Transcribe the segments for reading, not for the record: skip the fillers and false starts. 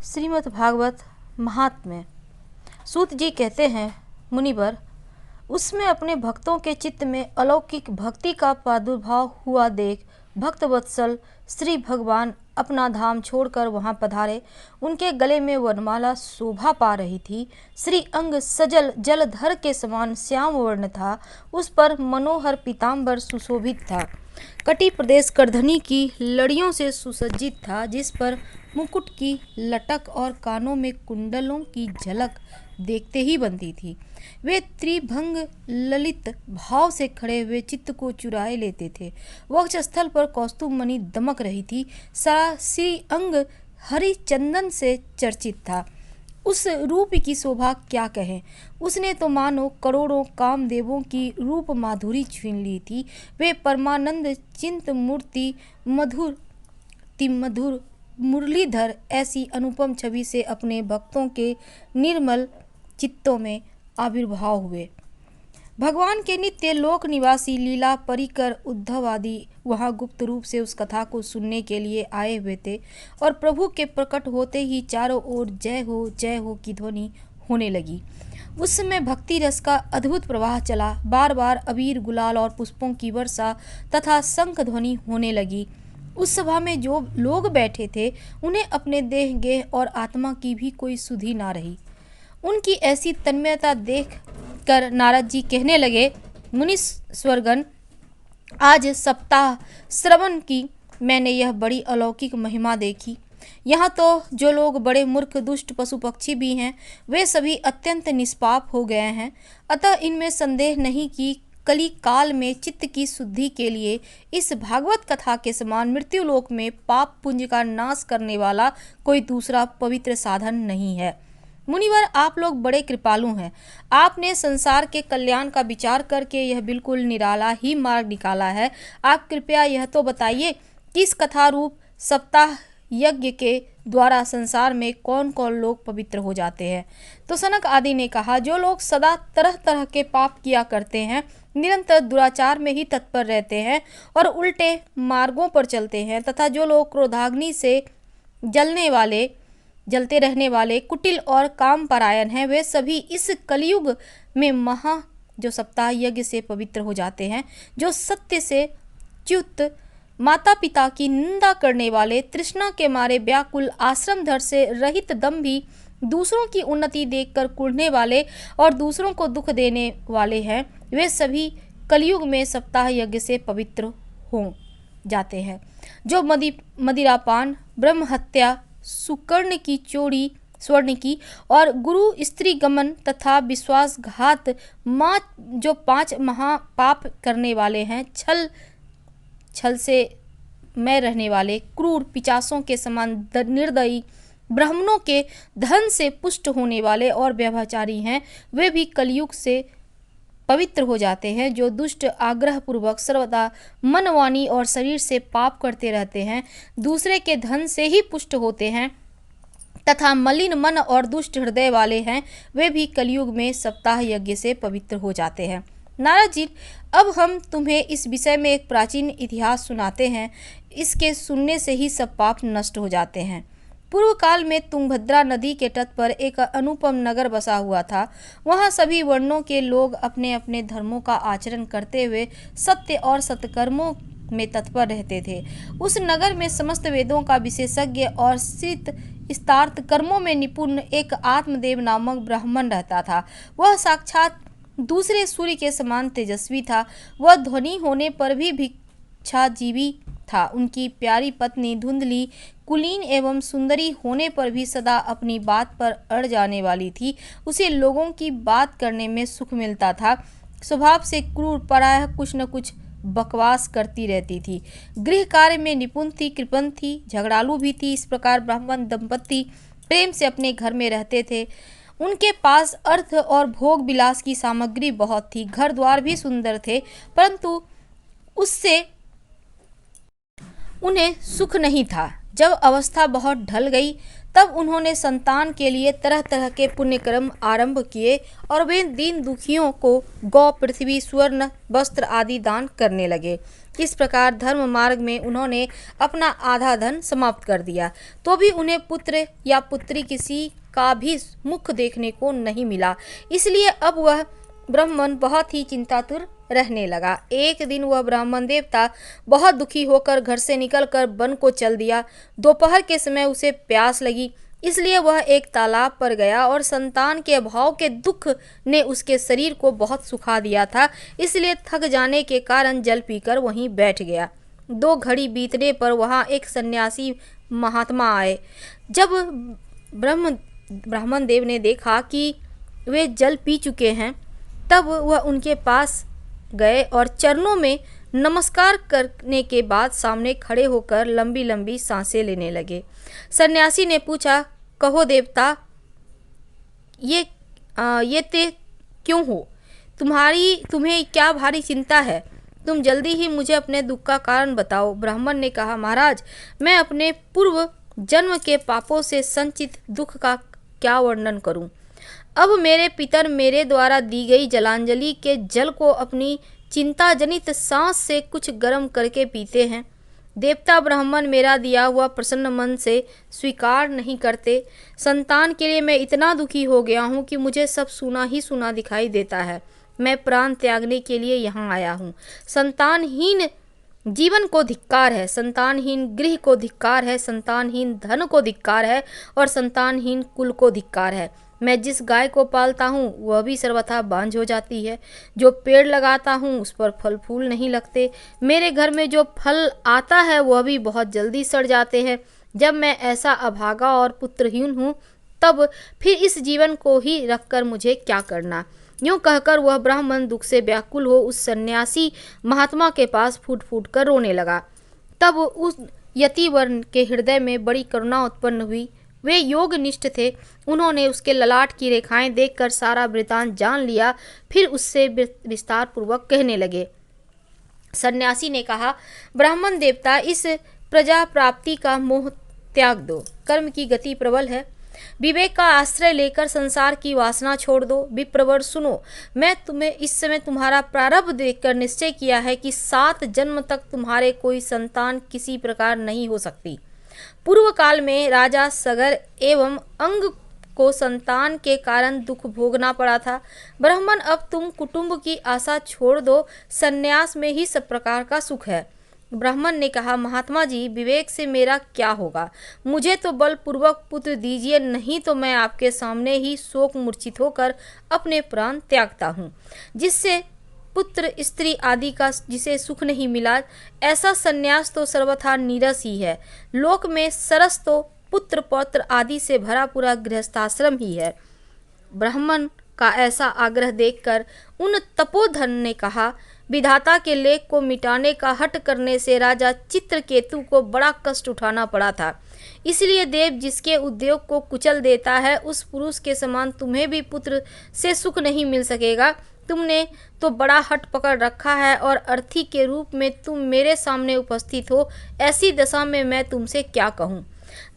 श्रीमद् भागवत महात्म्य। सूत जी कहते हैं, मुनिवर, उसमें अपने भक्तों के चित्त में अलौकिक भक्ति का प्रादुर्भाव हुआ देख भक्त वत्सल श्री भगवान अपना धाम छोड़कर वहां पधारे। उनके गले में वरमाला शोभा पा रही थी। श्री अंग सजल जलधर के समान श्याम वर्ण था। उस पर मनोहर पीताम्बर सुशोभित था। कटी प्रदेश करधनी की लड़ियों से सुसज्जित था, जिस पर मुकुट की लटक और कानों में कुंडलों की झलक देखते ही बनती थी। वे त्रिभंग ललित भाव से खड़े हुए चित्त को चुराए लेते थे। वक्ष स्थल पर कौस्तुभ मणि दमक रही थी। सारा श्री अंग हरि चंदन से चर्चित था। उस रूप की शोभा क्या कहें। उसने तो मानो करोड़ों कामदेवों की रूप माधुरी छीन ली थी। वे परमानंद चिंत मूर्ति मधुर तिमधुर मुरलीधर ऐसी अनुपम छवि से अपने भक्तों के निर्मल चित्तों में आविर्भाव हुए। भगवान के नित्य लोक निवासी लीला परिकर उद्धव आदि वहां गुप्त रूप से उस कथा को सुनने के लिए आए हुए थे और प्रभु के प्रकट होते ही चारों ओर जय हो की ध्वनि होने लगी। उस समय भक्ति रस का अद्भुत प्रवाह चला। बार बार अबीर गुलाल और पुष्पों की वर्षा तथा शंख ध्वनि होने लगी। उस सभा में जो लोग बैठे थे उन्हें अपने देह गेह और आत्मा की भी कोई सुधि ना रही। उनकी ऐसी तन्मयता देख कर नारद जी कहने लगे, मुनीश्वरगण, आज सप्ताह श्रवण की मैंने यह बड़ी अलौकिक महिमा देखी। यहाँ तो जो लोग बड़े मूर्ख दुष्ट पशु पक्षी भी हैं, वे सभी अत्यंत निष्पाप हो गए हैं। अतः इनमें संदेह नहीं कि कली काल में चित्त की शुद्धि के लिए इस भागवत कथा के समान मृत्युलोक में पाप पुंज का नाश करने वाला कोई दूसरा पवित्र साधन नहीं है। मुनिवर, आप लोग बड़े कृपालु हैं। आपने संसार के कल्याण का विचार करके यह बिल्कुल निराला ही मार्ग निकाला है। आप कृपया यह तो बताइए कि इस कथा रूप सप्ताह यज्ञ के द्वारा संसार में कौन कौन लोग पवित्र हो जाते हैं। तो सनक आदि ने कहा, जो लोग सदा तरह तरह के पाप किया करते हैं, निरंतर दुराचार में ही तत्पर रहते हैं और उल्टे मार्गों पर चलते हैं, तथा जो लोग क्रोधाग्नि से जलते रहने वाले कुटिल और काम परायण हैं, वे सभी इस कलयुग में जो सप्ताह यज्ञ से पवित्र हो जाते हैं। जो सत्य से च्युत, माता पिता की निंदा करने वाले, तृष्णा के मारे व्याकुल, आश्रम धर से रहित, दंभी, दूसरों की उन्नति देखकर कुढ़ने वाले और दूसरों को दुख देने वाले हैं, वे सभी कलयुग में सप्ताह यज्ञ से पवित्र हो जाते हैं। जो मदिरापान, ब्रह्म हत्या, सुकर्ण की चोरी स्वर्ण की और गुरु स्त्री गमन तथा विश्वासघात, जो 5 महापाप करने वाले हैं, छल से में रहने वाले, क्रूर पिशाचों के समान निर्दयी, ब्राह्मणों के धन से पुष्ट होने वाले और व्यभिचारी हैं, वे भी कलयुग से पवित्र हो जाते हैं। जो दुष्ट, आग्रह पूर्वक सर्वदा मन, वाणी और शरीर से पाप करते रहते हैं, दूसरे के धन से ही पुष्ट होते हैं तथा मलिन मन और दुष्ट हृदय वाले हैं, वे भी कलयुग में सप्ताह यज्ञ से पवित्र हो जाते हैं। नारद जी, अब हम तुम्हें इस विषय में एक प्राचीन इतिहास सुनाते हैं। इसके सुनने से ही सब पाप नष्ट हो जाते हैं। पूर्व काल में तुंगभद्रा नदी के तट पर एक अनुपम नगर बसा हुआ था। वहाँ सभी वर्णों के लोग अपने अपने धर्मों का आचरण करते हुए सत्य और सत्कर्मों में तत्पर रहते थे। उस नगर में समस्त वेदों का विशेषज्ञ और श्रित स्तार्थ कर्मों में निपुण एक आत्मदेव नामक ब्राह्मण रहता था। वह साक्षात दूसरे सूर्य के समान तेजस्वी था। वह ध्वनि होने पर भी भिक्षाजीवी था। उनकी प्यारी पत्नी धुंधली, कुलीन एवं सुंदरी होने पर भी सदा अपनी बात पर अड़ जाने वाली थी। उसे लोगों की बात करने में सुख मिलता था। स्वभाव से क्रूर, प्रायः कुछ न कुछ बकवास करती रहती थी। गृह कार्य में निपुण थी, कृपण थी, झगड़ालू भी थी। इस प्रकार ब्राह्मण दंपति प्रेम से अपने घर में रहते थे। उनके पास अर्थ और भोग विलास की सामग्री बहुत थी। घर द्वार भी सुंदर थे, परंतु उससे उन्हें सुख नहीं था। जब अवस्था बहुत ढल गई तब उन्होंने संतान के लिए तरह तरह के पुण्यकर्म आरंभ किए और वे दीन दुखियों को गौ, पृथ्वी, स्वर्ण, वस्त्र आदि दान करने लगे। इस प्रकार धर्म मार्ग में उन्होंने अपना आधा धन समाप्त कर दिया, तो भी उन्हें पुत्र या पुत्री किसी का भी मुख देखने को नहीं मिला। इसलिए अब वह ब्राह्मण बहुत ही चिंतातुर रहने लगा। एक दिन वह ब्राह्मण देवता बहुत दुखी होकर घर से निकलकर वन को चल दिया। दोपहर के समय उसे प्यास लगी, इसलिए वह एक तालाब पर गया और संतान के अभाव के दुख ने उसके शरीर को बहुत सुखा दिया था, इसलिए थक जाने के कारण जल पीकर वहीं बैठ गया। 2 घड़ी बीतने पर वहां एक सन्यासी महात्मा आए। जब ब्राह्मण देव ने देखा कि वे जल पी चुके हैं, तब वह उनके पास गए और चरणों में नमस्कार करने के बाद सामने खड़े होकर लंबी लंबी सांसें लेने लगे। सन्यासी ने पूछा, कहो देवता, ये ते क्यों हो? तुम्हें क्या भारी चिंता है? तुम जल्दी ही मुझे अपने दुख का कारण बताओ। ब्राह्मण ने कहा, महाराज, मैं अपने पूर्व जन्म के पापों से संचित दुख का क्या वर्णन करूं? अब मेरे पितर मेरे द्वारा दी गई जलांजलि के जल को अपनी चिंता जनित सांस से कुछ गर्म करके पीते हैं। देवता ब्राह्मण मेरा दिया हुआ प्रसन्न मन से स्वीकार नहीं करते। संतान के लिए मैं इतना दुखी हो गया हूँ कि मुझे सब सूना ही सूना दिखाई देता है। मैं प्राण त्यागने के लिए यहाँ आया हूँ। संतानहीन जीवन को धिक्कार है, संतानहीन गृह को धिक्कार है, संतानहीन धन को धिक्कार है और संतानहीन कुल को धिक्कार है। मैं जिस गाय को पालता हूँ वह भी सर्वथा बांझ हो जाती है। जो पेड़ लगाता हूँ उस पर फल फूल नहीं लगते। मेरे घर में जो फल आता है वह भी बहुत जल्दी सड़ जाते हैं। जब मैं ऐसा अभागा और पुत्रहीन हूँ, तब फिर इस जीवन को ही रखकर मुझे क्या करना? यूँ कहकर वह ब्राह्मण दुख से व्याकुल हो उस सन्यासी महात्मा के पास फूट फूट कर रोने लगा। तब उस यतिवर के हृदय में बड़ी करुणा उत्पन्न हुई। वे योग निष्ठ थे। उन्होंने उसके ललाट की रेखाएं देखकर सारा वृतांत जान लिया। फिर उससे विस्तार पूर्वक कहने लगे। सन्यासी ने कहा, ब्राह्मण देवता, इस प्रजा प्राप्ति का मोह त्याग दो। कर्म की गति प्रबल है। विवेक का आश्रय लेकर संसार की वासना छोड़ दो। विप्रवर सुनो, मैं तुम्हें इस समय तुम्हारा प्रारब्ध देखकर निश्चय किया है कि 7 जन्म तक तुम्हारे कोई संतान किसी प्रकार नहीं हो सकती। पूर्व काल में राजा सगर एवं अंग को संतान के कारण दुख भोगना पड़ा था। ब्राह्मण, अब तुम कुटुंब की आशा छोड़ दो, संन्यास में ही सब प्रकार का सुख है। ब्राह्मण ने कहा, महात्मा जी, विवेक से मेरा क्या होगा? मुझे तो बलपूर्वक पुत्र दीजिए, नहीं तो मैं आपके सामने ही शोक मूर्छित होकर अपने प्राण त्यागता हूँ। जिससे पुत्र स्त्री आदि का जिसे सुख नहीं मिला, ऐसा संन्यास तो सर्वथा नीरस ही है। लोक में सरस तो पुत्र पौत्र आदि से भरा पूरा गृहस्थाश्रम ही है। ब्राह्मण का ऐसा आग्रह देखकर उन तपोधन ने कहा, विधाता के लेख को मिटाने का हठ करने से राजा चित्रकेतु को बड़ा कष्ट उठाना पड़ा था। इसलिए देव जिसके उद्योग को कुचल देता है, उस पुरुष के समान तुम्हें भी पुत्र से सुख नहीं मिल सकेगा। तुमने तो बड़ा हठ पकड़ रखा है और अर्थी के रूप में तुम मेरे सामने उपस्थित हो। ऐसी दशा में मैं तुमसे क्या कहूँ?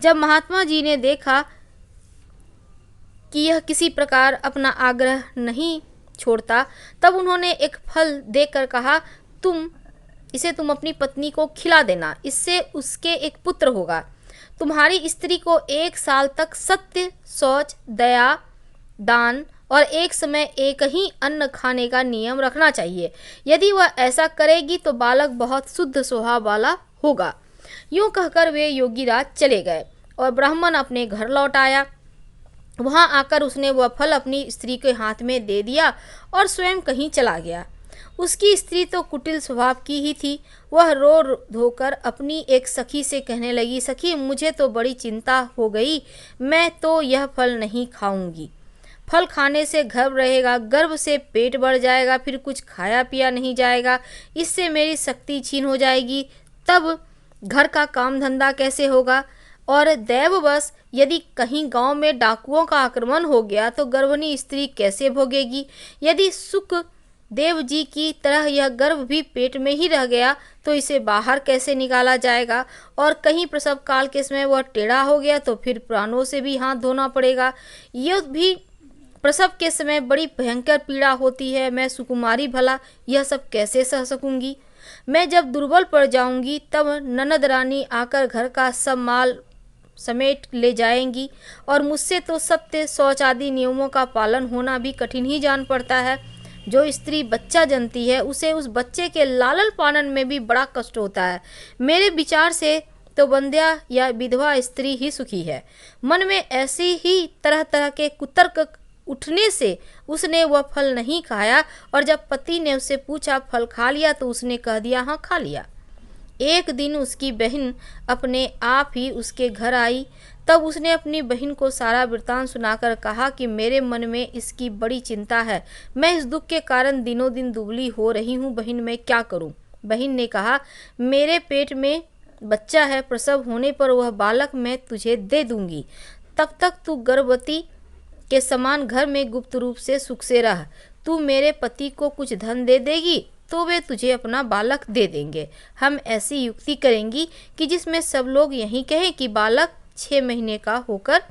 जब महात्मा जी ने देखा कि यह किसी प्रकार अपना आग्रह नहीं छोड़ता, तब उन्होंने एक फल देकर कहा, तुम अपनी पत्नी को खिला देना, इससे उसके एक पुत्र होगा। तुम्हारी स्त्री को 1 साल तक सत्य, शौच, दया, दान और एक समय एक ही अन्न खाने का नियम रखना चाहिए। यदि वह ऐसा करेगी तो बालक बहुत शुद्ध स्वभाव वाला होगा। यूँ कहकर वे योगीराज चले गए और ब्राह्मण अपने घर लौट आया। वहां आकर उसने वह फल अपनी स्त्री के हाथ में दे दिया और स्वयं कहीं चला गया। उसकी स्त्री तो कुटिल स्वभाव की ही थी। वह रो धोकर अपनी एक सखी से कहने लगी, सखी, मुझे तो बड़ी चिंता हो गई, मैं तो यह फल नहीं खाऊंगी। फल खाने से गर्भ रहेगा, गर्भ से पेट बढ़ जाएगा, फिर कुछ खाया पिया नहीं जाएगा, इससे मेरी शक्ति छीन हो जाएगी, तब घर का काम धंधा कैसे होगा? और दैववश यदि कहीं गांव में डाकुओं का आक्रमण हो गया तो गर्भिणी स्त्री कैसे भोगेगी? यदि सुख देव जी की तरह यह गर्भ भी पेट में ही रह गया तो इसे बाहर कैसे निकाला जाएगा, और कहीं प्रसव काल के समय वह टेढ़ा हो गया तो फिर प्राणों से भी हाथ धोना पड़ेगा। यह भी प्रसव के समय बड़ी भयंकर पीड़ा होती है। मैं सुकुमारी भला यह सब कैसे सह सकूंगी। मैं जब दुर्बल पड़ जाऊंगी तब ननद रानी आकर घर का सब माल समेट ले जाएंगी, और मुझसे तो सत्य शौच आदि नियमों का पालन होना भी कठिन ही जान पड़ता है। जो स्त्री बच्चा जनती है उसे उस बच्चे के लालन पालन में भी बड़ा कष्ट होता है। मेरे विचार से तो बंध्या या विधवा स्त्री ही सुखी है। मन में ऐसी ही तरह तरह के कुतर्क उठने से उसने वह फल नहीं खाया, और जब पति ने उससे पूछा फल खा लिया तो उसने कह दिया हाँ खा लिया। एक दिन उसकी बहन अपने आप ही उसके घर आई। तब उसने अपनी बहन को सारा वृत्तांत सुनाकर कहा कि मेरे मन में इसकी बड़ी चिंता है। मैं इस दुख के कारण दिनों दिन दुबली हो रही हूँ। बहन मैं क्या करूँ। बहन ने कहा मेरे पेट में बच्चा है, प्रसव होने पर वह बालक मैं तुझे दे दूंगी। तब तक तू गर्भवती के समान घर में गुप्त रूप से सुख से रह। तू मेरे पति को कुछ धन दे देगी तो वे तुझे अपना बालक दे देंगे। हम ऐसी युक्ति करेंगी कि जिसमें सब लोग यही कहें कि बालक 6 महीने का होकर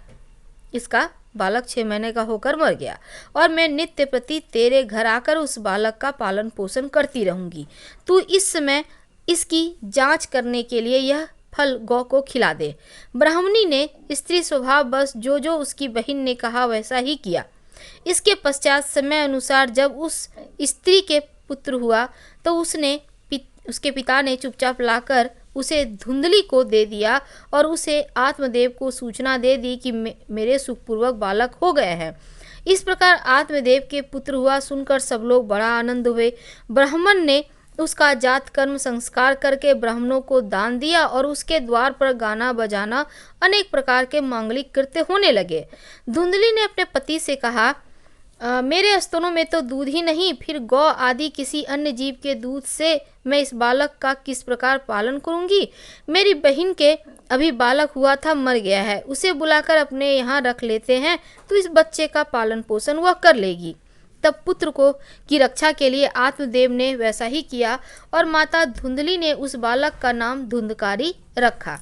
इसका बालक 6 महीने का होकर मर गया, और मैं नित्य प्रति तेरे घर आकर उस बालक का पालन पोषण करती रहूंगी। तू इस समय इसकी जांच करने के लिए यह फल गौ को खिला दे। ब्राह्मणी ने स्त्री स्वभाव बस जो जो उसकी बहन ने कहा वैसा ही किया। इसके पश्चात समय अनुसार जब उस स्त्री के पुत्र हुआ तो उसके पिता ने चुपचाप लाकर उसे धुंधली को दे दिया, और उसे आत्मदेव को सूचना दे दी कि मेरे सुखपूर्वक बालक हो गए हैं। इस प्रकार आत्मदेव के पुत्र हुआ सुनकर सब लोग बड़ा आनंद हुए। ब्राह्मण ने उसका जात कर्म संस्कार करके ब्राह्मणों को दान दिया, और उसके द्वार पर गाना बजाना अनेक प्रकार के मांगलिक कृत्य होने लगे। धुंधली ने अपने पति से कहा मेरे स्तनों में तो दूध ही नहीं, फिर गौ आदि किसी अन्य जीव के दूध से मैं इस बालक का किस प्रकार पालन करूंगी। मेरी बहन के अभी बालक हुआ था, मर गया है, उसे बुलाकर अपने यहाँ रख लेते हैं तो इस बच्चे का पालन पोषण वह कर लेगी। तब पुत्र को की रक्षा के लिए आत्मदेव ने वैसा ही किया, और माता धुंधली ने उस बालक का नाम धुंधकारी रखा।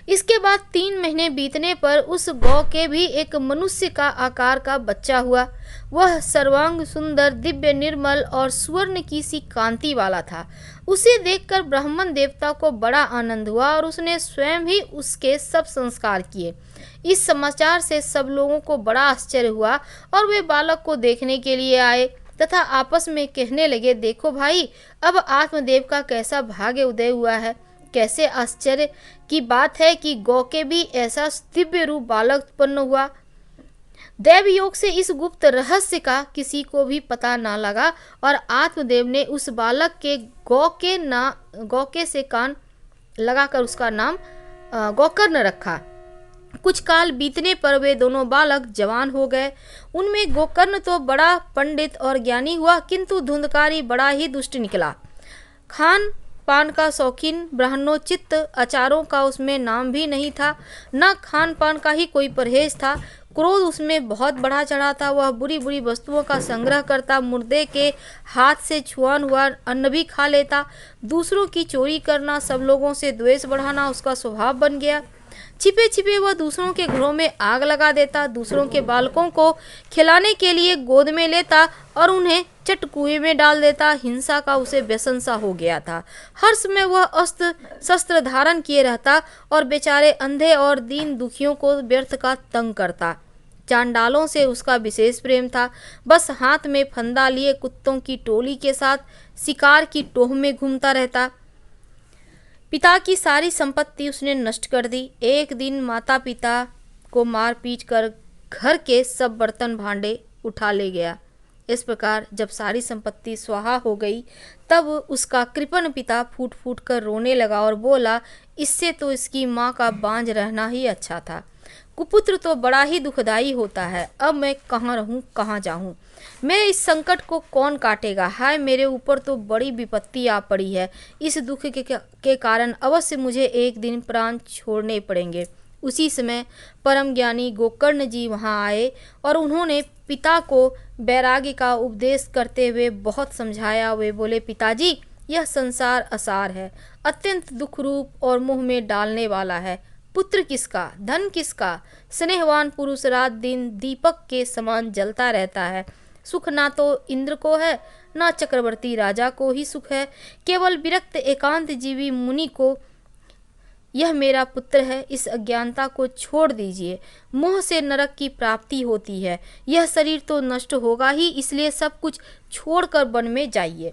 इसके बाद 3 महीने बीतने पर उस गौ के भी एक मनुष्य का आकार का बच्चा हुआ। वह सर्वांग सुंदर, दिव्य, निर्मल और सुवर्ण की सी कांति वाला था। उसे देखकर ब्राह्मण देवता को बड़ा आनंद हुआ, और उसने स्वयं ही उसके सब संस्कार किए। इस समाचार से सब लोगों को बड़ा आश्चर्य हुआ, और वे बालक को देखने के लिए आए तथा आपस में कहने लगे देखो भाई, अब आत्मदेव का कैसा भाग्य उदय हुआ है। कैसे आश्चर्य की बात है कि गौ के भी ऐसा दिव्य रूप बालक उत्पन्न हुआ। दैव योग से इस गुप्त रहस्य का किसी को भी पता ना लगा, और आत्मदेव ने उस बालक के गौके से कान लगाकर उसका नाम गोकर्ण रखा। कुछ काल बीतने पर वे दोनों बालक जवान हो गए। उनमें गोकर्ण तो बड़ा पंडित और ज्ञानी हुआ, किंतु धुंधकारी बड़ा ही दुष्ट निकला। खान पान का शौकीन, ब्राह्मणोचित आचारों का उसमें नाम भी नहीं था, न खान पान का ही कोई परहेज था। क्रोध उसमें बहुत बढ़ा चढ़ा था। वह बुरी बुरी वस्तुओं का संग्रह करता, मुर्दे के हाथ से छुआन हुआ अन्न भी खा लेता। दूसरों की चोरी करना, सब लोगों से द्वेष बढ़ाना उसका स्वभाव बन गया। छिपे छिपे वह दूसरों के घरों में आग लगा देता, दूसरों के बालकों को खिलाने के लिए गोद में लेता और उन्हें चट कुएं में डाल देता। हिंसा का उसे व्यसन सा हो गया था। हर समय वह अस्त्र शस्त्र धारण किए रहता और बेचारे अंधे और दीन दुखियों को व्यर्थ का तंग करता। चांडालों से उसका विशेष प्रेम था। बस हाथ में फंदा लिए कुत्तों की टोली के साथ शिकार की टोह में घूमता रहता। पिता की सारी संपत्ति उसने नष्ट कर दी। एक दिन माता पिता को मार पीट कर घर के सब बर्तन भांडे उठा ले गया। इस प्रकार जब सारी संपत्ति स्वाहा हो गई तब उसका कृपण पिता फूट फूट कर रोने लगा और बोला, इससे तो इसकी माँ का बांझ रहना ही अच्छा था। कुपुत्र तो बड़ा ही दुखदाई होता है। अब मैं कहाँ रहूँ, कहाँ जाऊँ? मेरे इस संकट को कौन काटेगा? हाय, मेरे ऊपर तो बड़ी विपत्ति आ पड़ी है। इस दुख के कारण अवश्य मुझे एक दिन प्राण छोड़ने पड़ेंगे। उसी समय परम ज्ञानी गोकर्ण जी वहाँ आए और उन्होंने पिता को वैराग्य का उपदेश करते हुए बहुत समझाया। वे बोले, पिताजी यह संसार असार है, अत्यंत दुख रूप और मुँह में डालने वाला है। पुत्र किसका, धन किसका, स्नेहवान पुरुष रात दिन दीपक के समान जलता रहता है। सुख ना तो इंद्र को है, ना चक्रवर्ती राजा को ही सुख है, केवल विरक्त एकांत जीवी मुनि को। यह मेरा पुत्र है, इस अज्ञानता को छोड़ दीजिए। मोह से नरक की प्राप्ति होती है। यह शरीर तो नष्ट होगा ही, इसलिए सब कुछ छोड़कर वन में जाइए।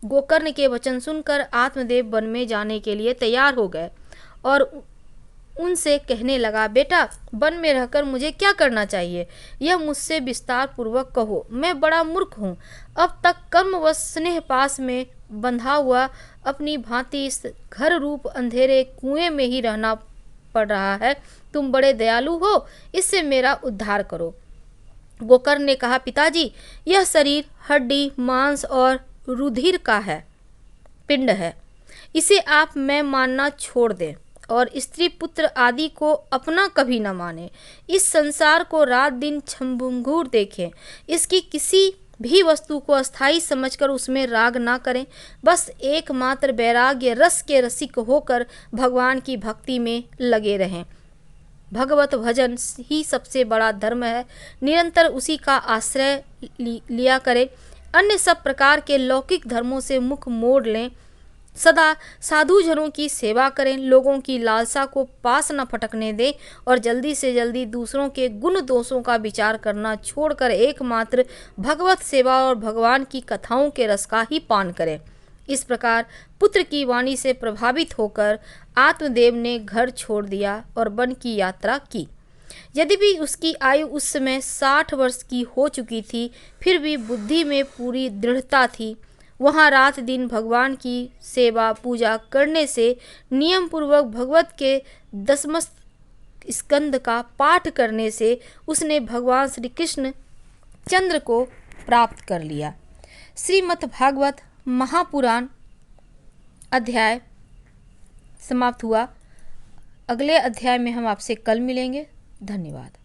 गोकर्ण के वचन सुनकर आत्मदेव वन में जाने के लिए तैयार हो गए और उनसे कहने लगा, बेटा वन में रहकर मुझे क्या करना चाहिए, यह मुझसे विस्तार पूर्वक कहो। मैं बड़ा मूर्ख हूँ, अब तक कर्मवश स्नेह पास में बंधा हुआ अपनी भांति इस घर रूप अंधेरे कुएं में ही रहना पड़ रहा है। तुम बड़े दयालु हो, इससे मेरा उद्धार करो। गोकर्ण ने कहा, पिताजी यह शरीर हड्डी मांस और रुधिर का है, पिंड है, इसे आप मैं मानना छोड़ दें और स्त्री पुत्र आदि को अपना कभी न माने। इस संसार को रात दिन छंभंगुर देखें, इसकी किसी भी वस्तु को अस्थाई समझकर उसमें राग ना करें। बस एकमात्र वैराग्य रस के रसिक होकर भगवान की भक्ति में लगे रहें। भगवत भजन ही सबसे बड़ा धर्म है, निरंतर उसी का आश्रय लिया करें। अन्य सब प्रकार के लौकिक धर्मों से मुख मोड़ लें। सदा साधु जनों की सेवा करें, लोगों की लालसा को पास न फटकने दें और जल्दी से जल्दी दूसरों के गुण दोषों का विचार करना छोड़कर एकमात्र भगवत सेवा और भगवान की कथाओं के रस का ही पान करें। इस प्रकार पुत्र की वाणी से प्रभावित होकर आत्मदेव ने घर छोड़ दिया और वन की यात्रा की। यदि भी उसकी आयु उस समय 60 वर्ष की हो चुकी थी, फिर भी बुद्धि में पूरी दृढ़ता थी। वहाँ रात दिन भगवान की सेवा पूजा करने से, नियम पूर्वक भगवत के 10वें स्कंद का पाठ करने से उसने भगवान श्री कृष्ण चंद्र को प्राप्त कर लिया। श्रीमद् भागवत महापुराण अध्याय समाप्त हुआ। अगले अध्याय में हम आपसे कल मिलेंगे। धन्यवाद।